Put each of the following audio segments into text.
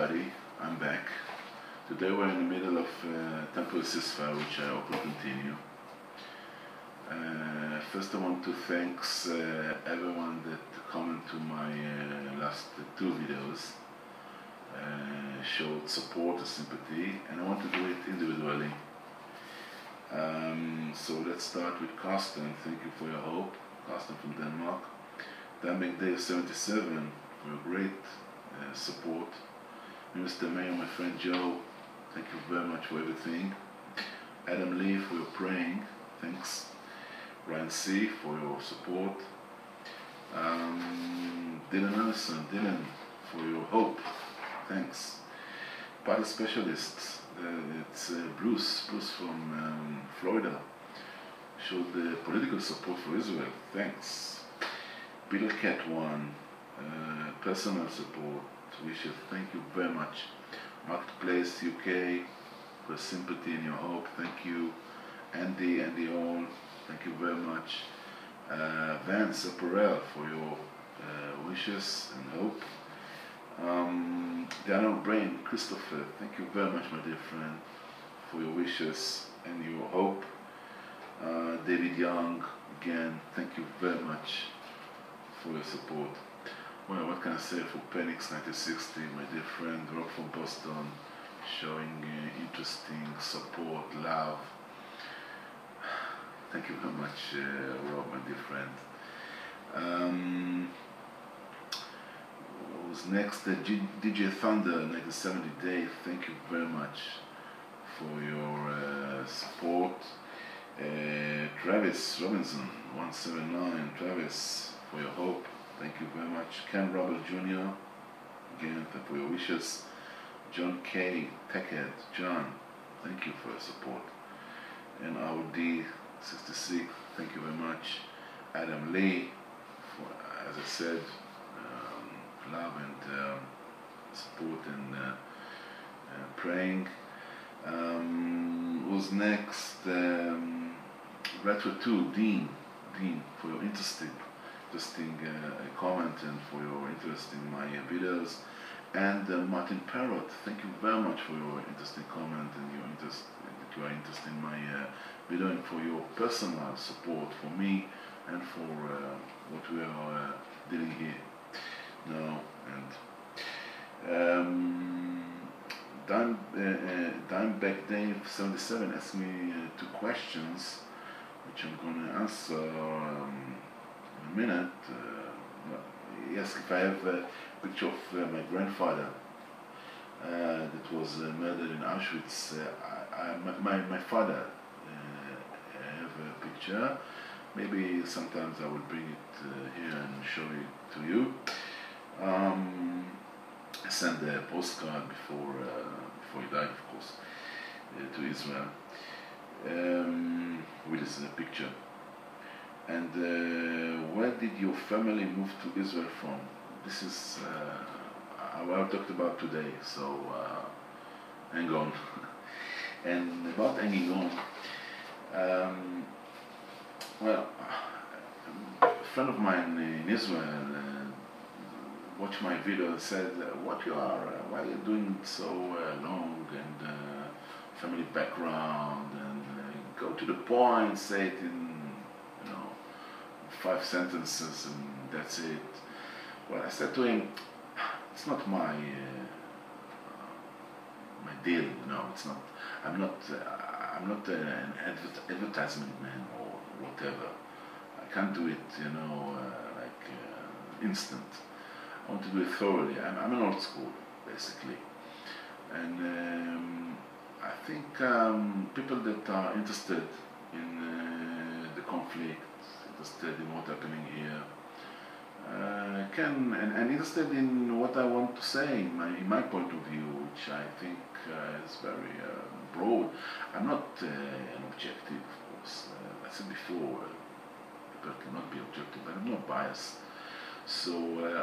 everybody, I'm back. Today we're in the middle of temporary ceasefire, which I hope will continue. First I want to thank everyone that commented to my last two videos, showed support and sympathy, and I want to do it individually. So let's start with Carsten. Thank you for your hope. Carsten from Denmark. Dynamic Day 77 for your great support. Mr. Mayor, my friend Joe, thank you very much for everything. Adam Lee for your praying, thanks. Ryan C for your support. Dylan Anderson, Dylan for your hope, thanks. Party Specialists, it's Bruce from Florida, showed the political support for Israel, thanks. Bill Cat One, personal support, wishes, thank you very much. Marketplace UK for sympathy and your hope, thank you. Andy All, thank you very much. Vance Apparel for your wishes and hope. Daniel Brain, Christopher, thank you very much, my dear friend, for your wishes and your hope. David Young, again, thank you very much for your support. Well, what can I say for Penix 1960, my dear friend, Rob from Boston, showing interesting support, love. Thank you very much, Rob, my dear friend. Who's next? DJ Thunder, 1970 Day, thank you very much for your support. Travis Robinson, 179, Travis, for your hope. Thank you very much. Ken Robert Jr., again, thank you for your wishes. John K. Techhead, John, thank you for your support. And RD 66, thank you very much. Adam Lee, for, as I said, love and support and praying. Who's next? Retro 2, Dean, for your interesting comment and for your interest in my videos. And Martin Parrott, thank you very much for your interesting comment and your interest in my video and for your personal support for me and for what we are doing here now. And Dimeback Dave 77 asked me two questions, which I'm going to answer in a minute. He asked if I have a picture of my grandfather that was murdered in Auschwitz. My father, I have a picture. Maybe sometimes I will bring it here and show it to you. I sent a postcard before he died, of course, to Israel with his picture. And where did your family move to Israel from? This is what I talked about today, so hang on. And about hanging on, well, a friend of mine in Israel watched my video and said, what you are, why are you doing so long, and family background, and go to the point, say it in 5 sentences and that's it. Well, I said to him, it's not my deal, it's not. I'm not an advertisement man or whatever. I can't do it, like instant. I want to do it thoroughly. I'm an old school, basically, and I think people that are interested in the conflict, interested in what's happening here, and interested in what I want to say in my point of view, which I think is very broad. I'm not an objective, of course. I said before, people cannot be objective, but I'm not biased. So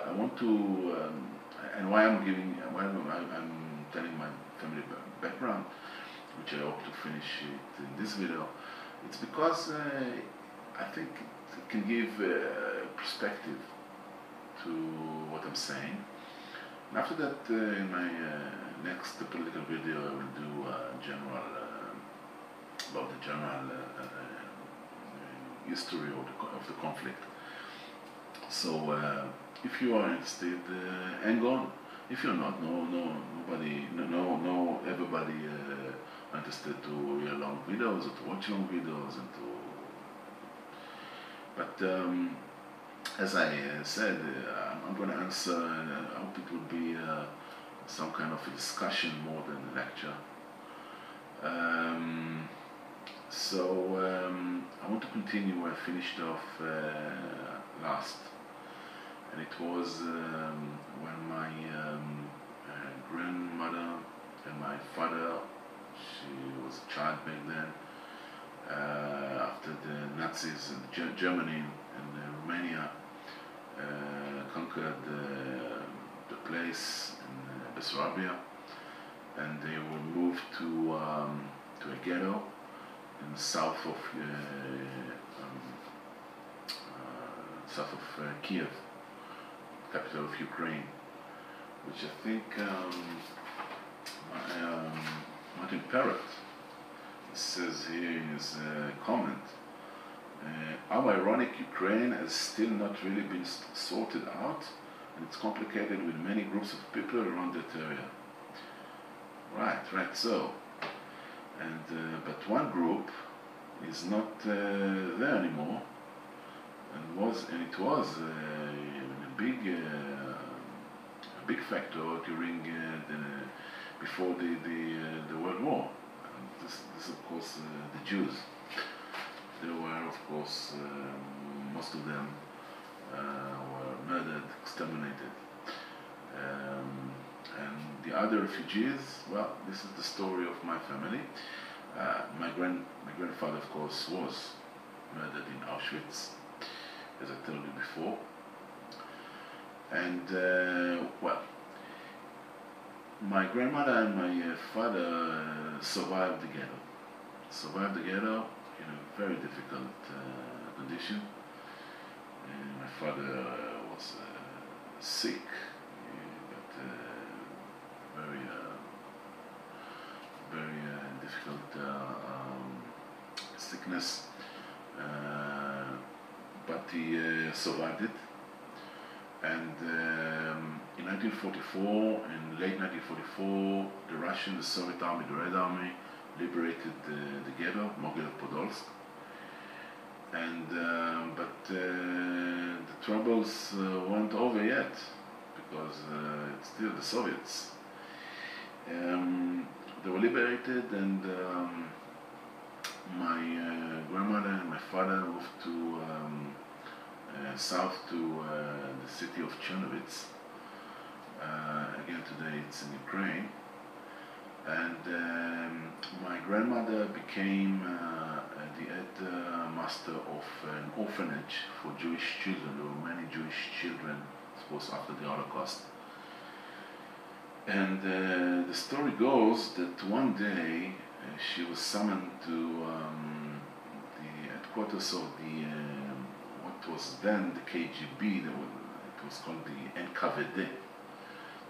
I want to, and why I'm telling my family background, which I hope to finish it in this video. It's because I think it can give perspective to what I'm saying. And after that, in my next political video I will do general about the general history of the conflict. So if you are interested, hang on. If you're not, everybody interested to hear long videos or to watch long videos and to. But as I said, I'm going to answer. I hope it will be some kind of a discussion more than a lecture. I want to continue where I finished off last, and it was when my grandmother and my father, she was a child back then, after the Nazis in Germany and Romania conquered the place in Bessarabia, and they were moved to a ghetto in the south of Kiev, capital of Ukraine, which I think Martin Parrott says here in his comment, how ironic, Ukraine has still not really been sorted out, and it's complicated with many groups of people around that area. Right, so. And but one group is not there anymore, and it was a big factor during before the World War. And this of course the Jews. They were of course most of them were murdered, exterminated. And the other refugees, well, this is the story of my family. My grandfather, of course, was murdered in Auschwitz, as I told you before. And, well, my grandmother and my father survived the ghetto in a very difficult condition. And my father was sick, but very difficult sickness, but he survived it. And in 1944, in late 1944, the Soviet army, the Red Army, liberated the ghetto, Mogilov-Podolsk. And but the troubles weren't over yet, because it's still the Soviets. They were liberated, and my grandmother and my father moved to south to the city of Chernovitz. Again, today it's in Ukraine. And my grandmother became the head master of an orphanage for Jewish children. There were many Jewish children, of course, after the Holocaust. And the story goes that one day she was summoned to the headquarters of the what was then the KGB. It was called the NKVD.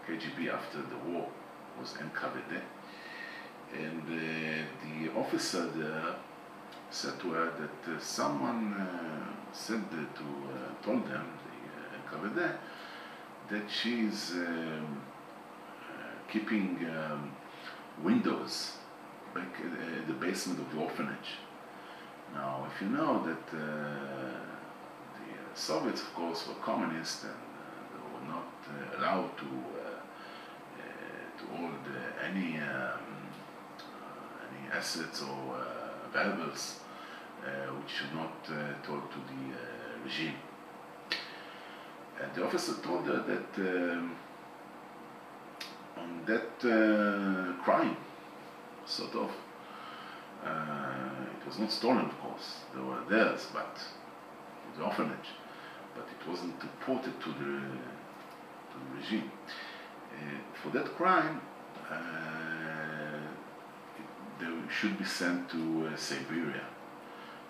KGB after the war was NKVD. And the officer there said to her that someone told them, the NKVD, that she's keeping windows back at the basement of the orphanage. Now, if you know that the Soviets, of course, were communists, and they were not allowed to hold any assets or valuables which should not told to the regime. And the officer told her that on that crime, sort of, it was not stolen, of course, they were theirs, but the orphanage, but it wasn't reported to the regime. For that crime, they should be sent to Siberia.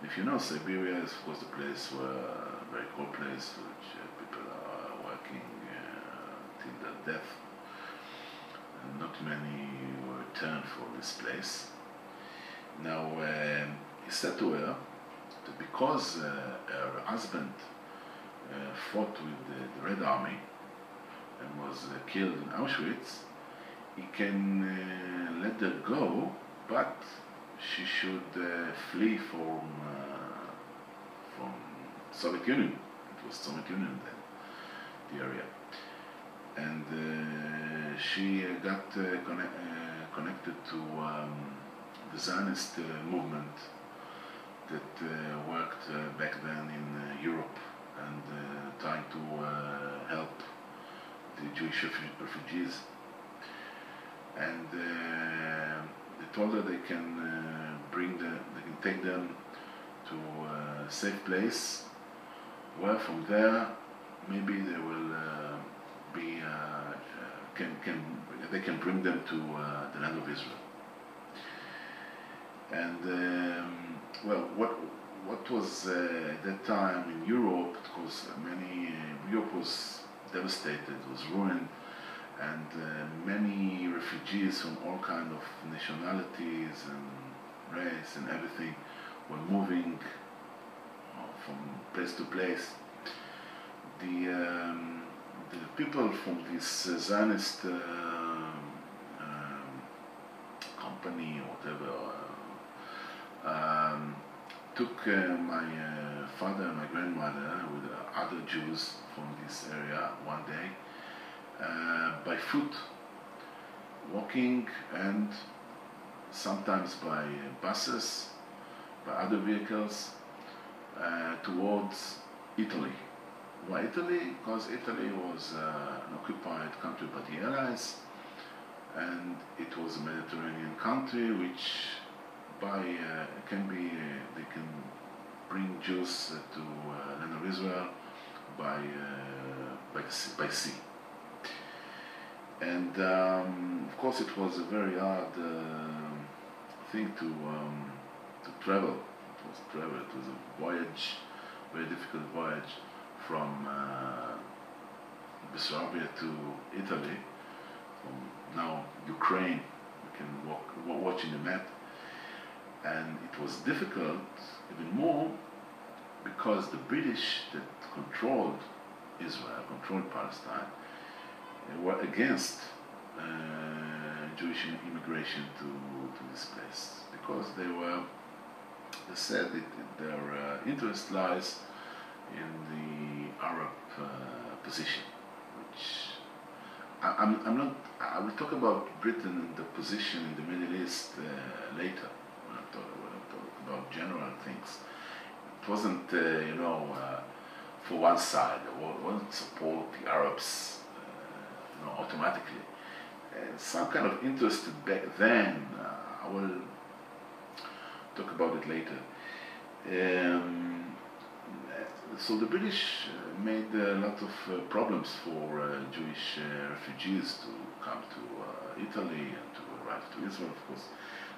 If you know, Siberia is, of course, the place where, a very cold place, which people are working till their death. And not many return for this place. Now, he said to her that because her husband fought with the Red Army and was killed in Auschwitz, he can let her go, but she should flee from Soviet Union. It was Soviet Union then, the area. And she got connected to the Zionist movement that worked back then in Europe and trying to help the Jewish refugees. And they told her they can they can take them to a safe place, where from there maybe they will they can bring them to the land of Israel. And well, what was at that time in Europe? Because Europe was devastated, was ruined, and many refugees from all kinds of nationalities and race and everything were moving from place to place. The people from this Zionist company or whatever took my father and my grandmother with other Jews from this area one day by foot, walking, and sometimes by buses, by other vehicles, towards Italy. Why Italy? Because Italy was an occupied country by the Allies, and it was a Mediterranean country which they can bring Jews to land of Israel by sea. And of course it was a very hard thing to travel. It was a voyage, very difficult voyage from Bessarabia to Italy, from now Ukraine. You can watch in the map. And it was difficult even more because the British that controlled Israel, controlled Palestine, were against Jewish immigration to this place, because they said that their interest lies in the Arab position, which I will talk about Britain and the position in the Middle East later, when I talk about general things. It wasn't, for one side. It wasn't support the Arabs, automatically. Some kind of interest back then. I will talk about it later. So the British made a lot of problems for Jewish refugees to come to Italy and to arrive to Israel, of course.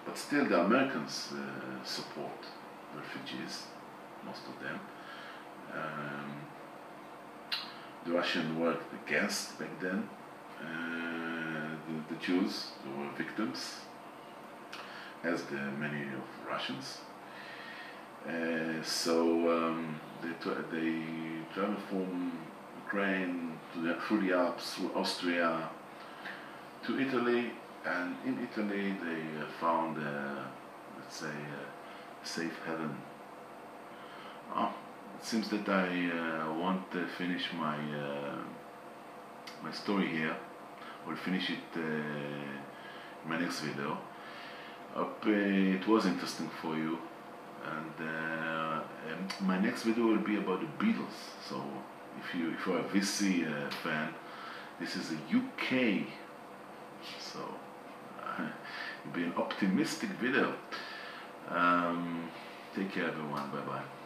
But still, the Americans support refugees, most of them. The Russians worked against back then the Jews who were victims, as the many of Russians. So they traveled from Ukraine through the Alps, through Austria, to Italy, and in Italy they found, let's say, a safe haven. It seems that I won't finish my story here. We'll finish it in my next video. Hope it was interesting for you. And my next video will be about the Beatles. So if you're a VC fan, this is a UK. So it'll be an optimistic video. Take care, everyone. Bye bye.